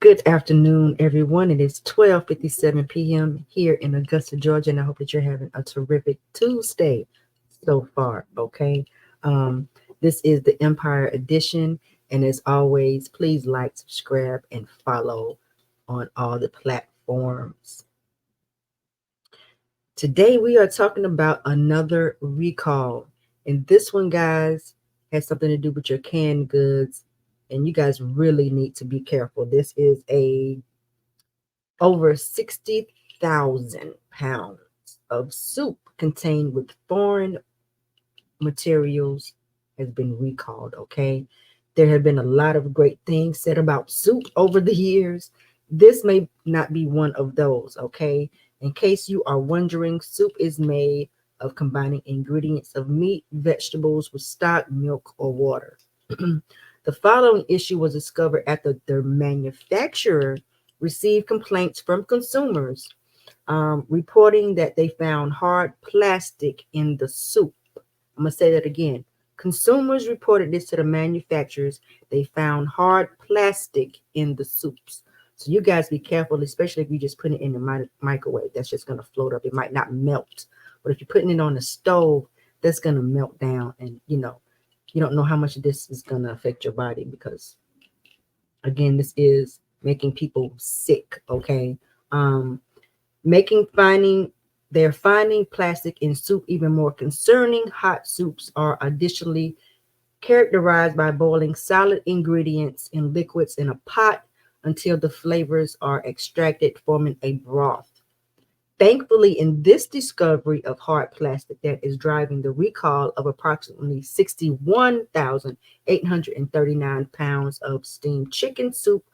Good afternoon, everyone. It is 12:57 p.m. here in Augusta, Georgia, and I hope that you're having a terrific Tuesday so far. Okay. Um, this is the Empire Edition, and as always, please like, subscribe, and follow on all the platforms. Today, we are talking about another recall, and this one, guys, has something to do with your canned goods, and you guys really need to be careful. This is a over 60,000 pounds of soup contained with foreign materials has been recalled. Okay. There have been a lot of great things said about soup over the years. This may not be one of those. Okay. In case you are wondering, soup is made of combining ingredients of meat, vegetables with stock, milk, or water. The following issue was discovered after the manufacturer received complaints from consumers reporting that they found hard plastic in the soup. I'm going to say that again. Consumers reported this to the manufacturers. They found hard plastic in the soups. So you guys be careful, especially if you just put it in the microwave. That's just going to float up. It might not melt. But if you're putting it on the stove, that's going to melt down. And, you don't know how much of this is going to affect your body because, again, this is making people sick, okay? Um, making finding They're finding plastic in soup even more concerning. Hot soups are additionally characterized by boiling solid ingredients in liquids in a pot until the flavors are extracted, forming a broth. Thankfully, in this discovery of hard plastic that is driving the recall of approximately 61,839 pounds of steamed chicken soup,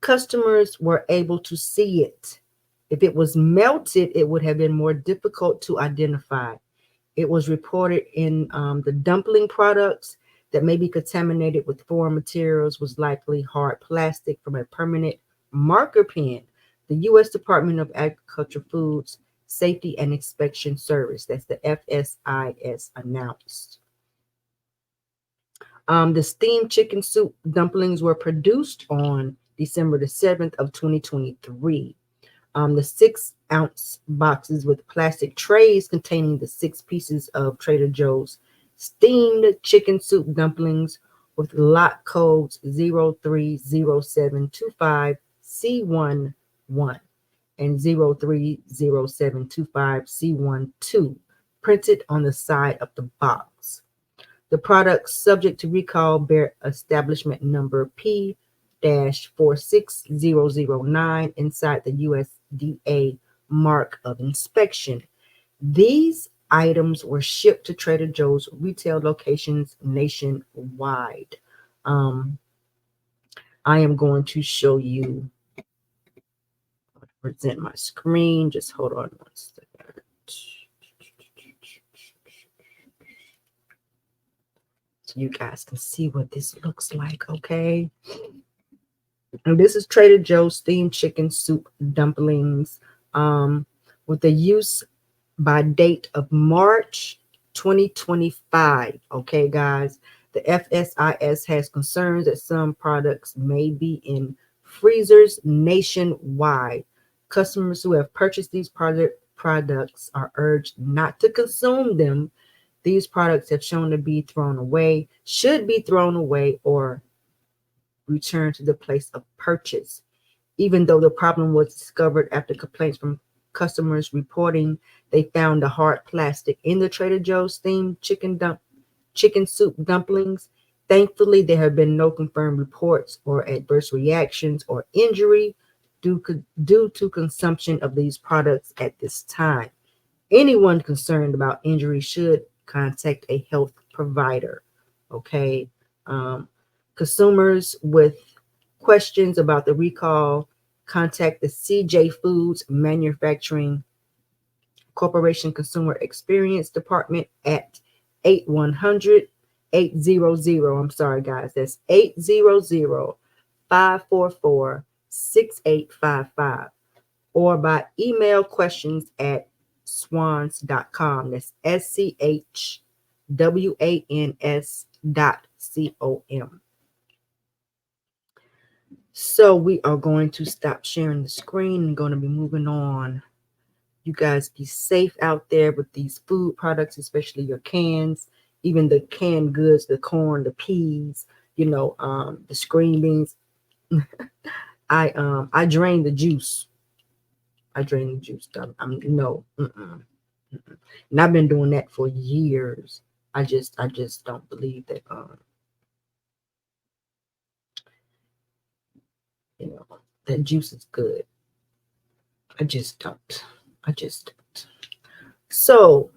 customers were able to see it. If it was melted, it would have been more difficult to identify. It was reported in the dumpling products that may be contaminated with foreign materials was likely hard plastic from a permanent marker pen. The U.S. Department of Agriculture, Foods, Safety and Inspection Service, that's the FSIS, announced. The steamed chicken soup dumplings were produced on December the 7th of 2023. The 6-ounce boxes with plastic trays containing the 6 pieces of Trader Joe's steamed chicken soup dumplings with lot codes 030725C11 and 030725C12 printed on the side of the box. The products subject to recall bear establishment number P-46009 inside the USDA mark of inspection. These items were shipped to Trader Joe's retail locations nationwide. I am going to show you, present my screen. Just hold on one second. So you guys can see what this looks like, okay? And this is Trader Joe's steamed chicken soup dumplings with the use by date of March 2025. Okay, guys. The FSIS has concerns that some products may be in freezers nationwide. Customers who have purchased these products are urged not to consume them. These products have shown to be thrown away, should be thrown away, or returned to the place of purchase. Even though the problem was discovered after complaints from customers reporting they found the hard plastic in the Trader Joe's steamed chicken soup dumplings, thankfully there have been no confirmed reports or adverse reactions or injury due to consumption of these products at this time. Anyone concerned about injury should contact a health provider. Okay. Consumers with questions about the recall, contact the CJ Foods Manufacturing Corporation Consumer Experience Department at 800-800, I'm sorry guys, that's 800-544-6855, or by email questions at swans.com. That's SCHWANS.com. So we are going to stop sharing the screen and going to be moving on. You guys be safe out there with these food products, especially your cans, even the canned goods, the corn, the peas, the screen beans. I drain the juice. I drain the juice. I'm no. Mm-mm, mm-mm. And I've been doing that for years. I just don't believe that you know that juice is good. I just don't. I just don't. So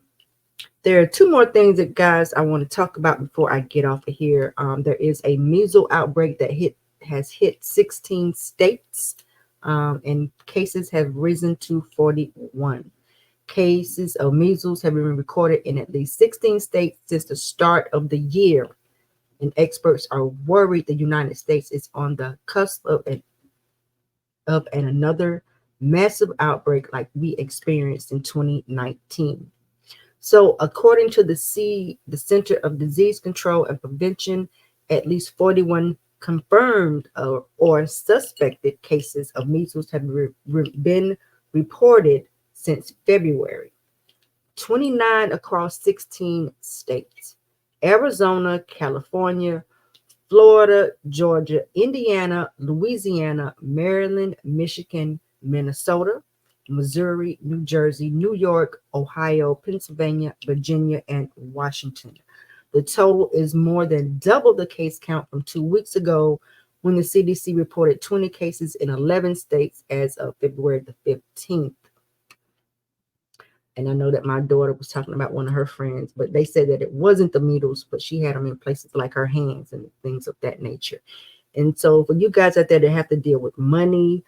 there are two more things that guys I want to talk about before I get off of here. There is a measles outbreak that has hit 16 states, and cases have risen to 41. Cases of measles have been recorded in at least 16 states since the start of the year, and experts are worried the United States is on the cusp of another massive outbreak like we experienced in 2019. So, according to the Center of Disease Control and Prevention, at least 41 confirmed or suspected cases of measles have been reported since February. 29 across 16 states: Arizona, California, Florida, Georgia, Indiana, Louisiana, Maryland, Michigan, Minnesota, Missouri, New Jersey, New York, Ohio, Pennsylvania, Virginia, and Washington. The total is more than double the case count from 2 weeks ago when the CDC reported 20 cases in 11 states as of February the 15th. And I know that my daughter was talking about one of her friends, but they said that it wasn't the needles, but she had them in places like her hands and things of that nature. And so for you guys out there that have to deal with money,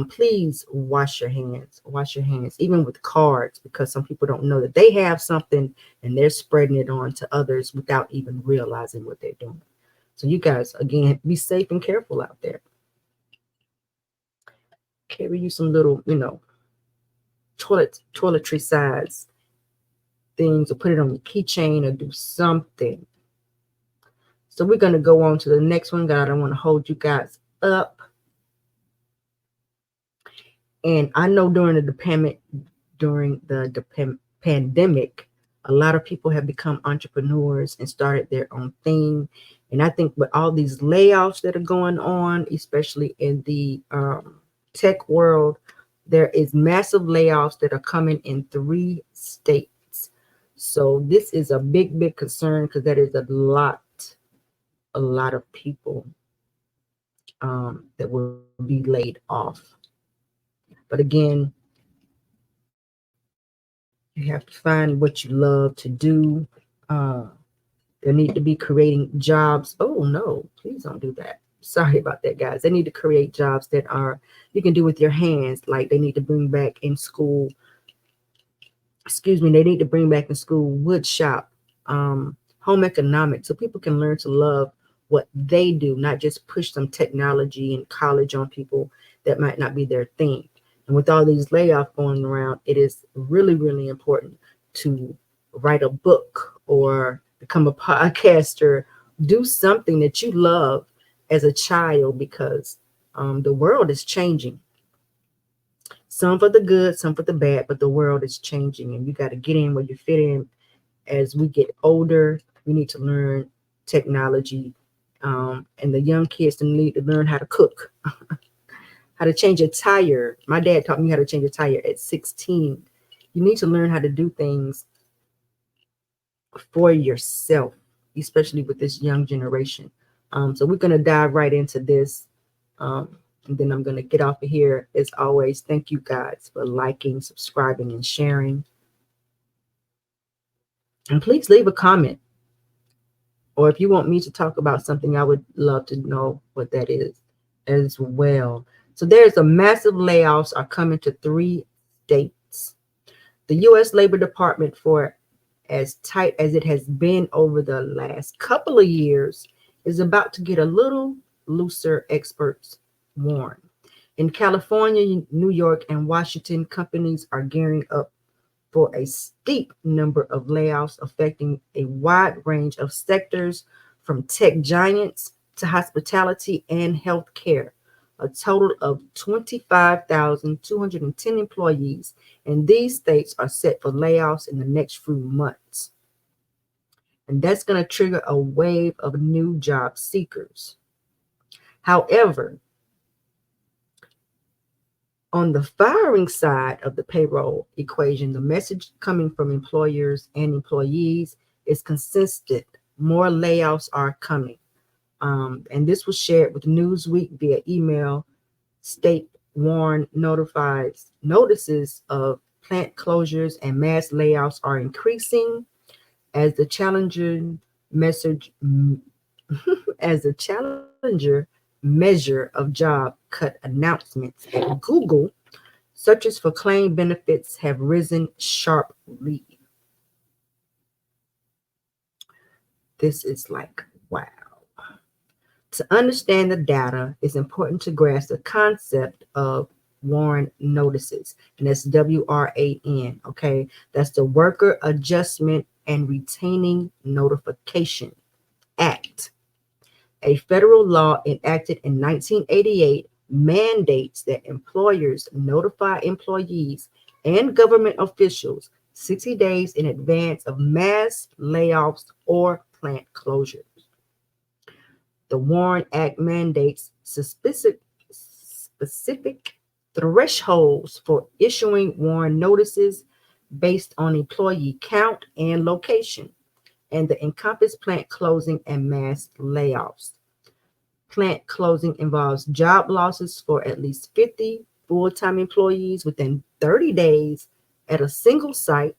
please wash your hands. Wash your hands, even with cards, because some people don't know that they have something and they're spreading it on to others without even realizing what they're doing. So you guys, again, be safe and careful out there. Carry you some little, toiletry size things, or put it on your keychain, or do something. So we're going to go on to the next one. God, I don't want to hold you guys up. And I know during the pandemic, a lot of people have become entrepreneurs and started their own thing. And I think with all these layoffs that are going on, especially in the tech world, there is massive layoffs that are coming in 3 states. So this is a big, big concern because that is a lot of people that will be laid off. But again, you have to find what you love to do. Uh, they need to be creating jobs. Oh no, please don't do that. Sorry about that, guys. They need to create jobs that are you can do with your hands. Like they need to bring back in school. Excuse me. They need to bring back in school wood shop, home economics, so people can learn to love what they do, not just push some technology and college on people that might not be their thing. And with all these layoffs going around, it is really, really important to write a book or become a podcaster, do something that you love as a child, because the world is changing. Some for the good, some for the bad, but the world is changing, and you got to get in where you fit in. As we get older, we need to learn technology, and the young kids need to learn how to cook, how to change a tire. My dad taught me how to change a tire at 16. You need to learn how to do things for yourself, especially with this young generation. So we're going to dive right into this. And then I'm going to get off of here. As always, thank you guys for liking, subscribing, and sharing. And please leave a comment. Or if you want me to talk about something, I would love to know what that is as well. So there's a massive layoffs are coming to 3 states. The U.S. Labor Department, for as tight as it has been over the last couple of years, is about to get a little looser, experts warn. In California, New York, and Washington, companies are gearing up for a steep number of layoffs affecting a wide range of sectors, from tech giants to hospitality and healthcare. a total of 25,210 employees, and these states are set for layoffs in the next few months. And that's going to trigger a wave of new job seekers. However, on the firing side of the payroll equation, the message coming from employers and employees is consistent. More layoffs are coming. And this was shared with Newsweek via email. State warn notifies notices of plant closures and mass layoffs are increasing as the challenging message as the challenger measure of job cut announcements at Google. Searches for claim benefits have risen sharply. This is like, wow. To understand the data, it's important to grasp the concept of WARN notices, and that's WRAN, okay? That's the Worker Adjustment and Retaining Notification Act. A federal law enacted in 1988 mandates that employers notify employees and government officials 60 days in advance of mass layoffs or plant closures. The WARN Act mandates specific thresholds for issuing WARN notices based on employee count and location, and the encompass plant closing and mass layoffs. Plant closing involves job losses for at least 50 full-time employees within 30 days at a single site,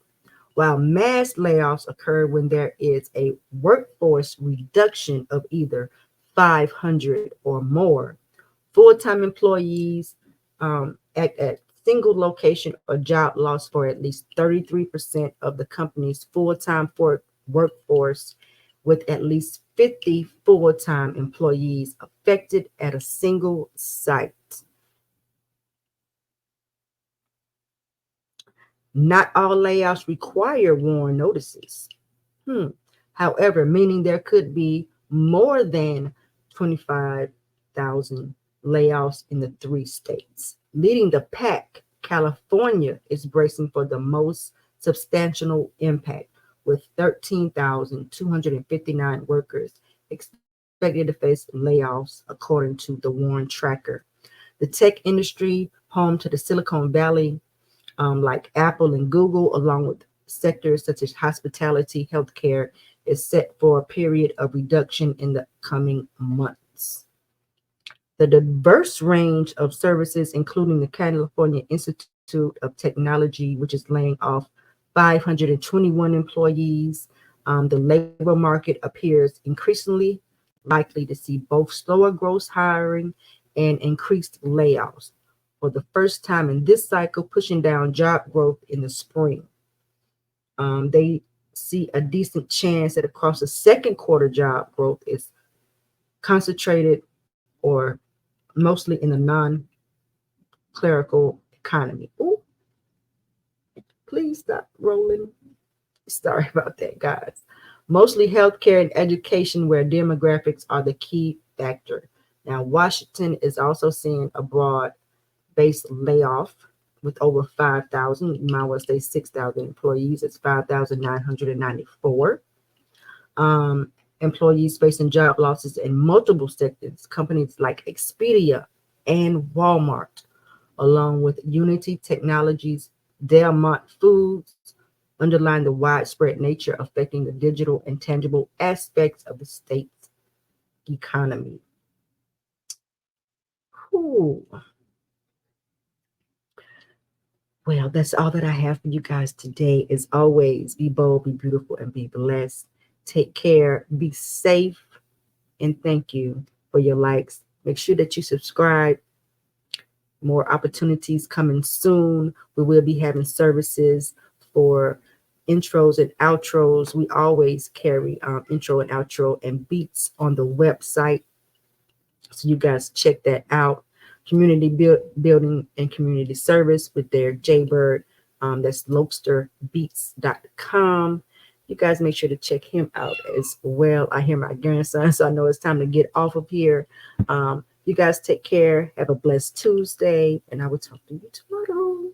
while mass layoffs occur when there is a workforce reduction of either 500 or more full-time employees at single location or job loss for at least 33% of the company's full-time workforce, with at least 50 full-time employees affected at a single site. Not all layoffs require WARN notices. However, meaning there could be more than 25,000 layoffs in the 3 states. Leading the pack, California is bracing for the most substantial impact, with 13,259 workers expected to face layoffs, according to the WARN tracker. The tech industry, home to the Silicon Valley, like Apple and Google, along with sectors such as hospitality, healthcare, is set for a period of reduction in the coming months. The diverse range of services, including the California Institute of Technology, which is laying off 521 employees. The labor market appears increasingly likely to see both slower gross hiring and increased layoffs for the first time in this cycle, pushing down job growth in the spring. They see a decent chance that across the second quarter, job growth is concentrated or mostly in the non-clerical economy. Ooh, please stop rolling. Sorry about that, guys. Mostly healthcare and education, where demographics are the key factor. Now, Washington is also seeing a broad-based layoff with over 5,000. You might well say 6,000 employees. It's 5,994. Employees facing job losses in multiple sectors. Companies like Expedia and Walmart, along with Unity Technologies, Delmont Foods, underline the widespread nature affecting the digital and tangible aspects of the state's economy. Ooh. Well, that's all that I have for you guys today. As always, be bold, be beautiful, and be blessed. Take care, be safe, and thank you for your likes. Make sure that you subscribe. More opportunities coming soon. We will be having services for intros and outros. We always carry intro and outro and beats on the website, so you guys check that out. Community building and community service with their Jaybird. That's lopesterbeats.com. You guys make sure to check him out as well. I hear my grandson, so I know it's time to get off of here. You guys take care. Have a blessed Tuesday, and I will talk to you tomorrow.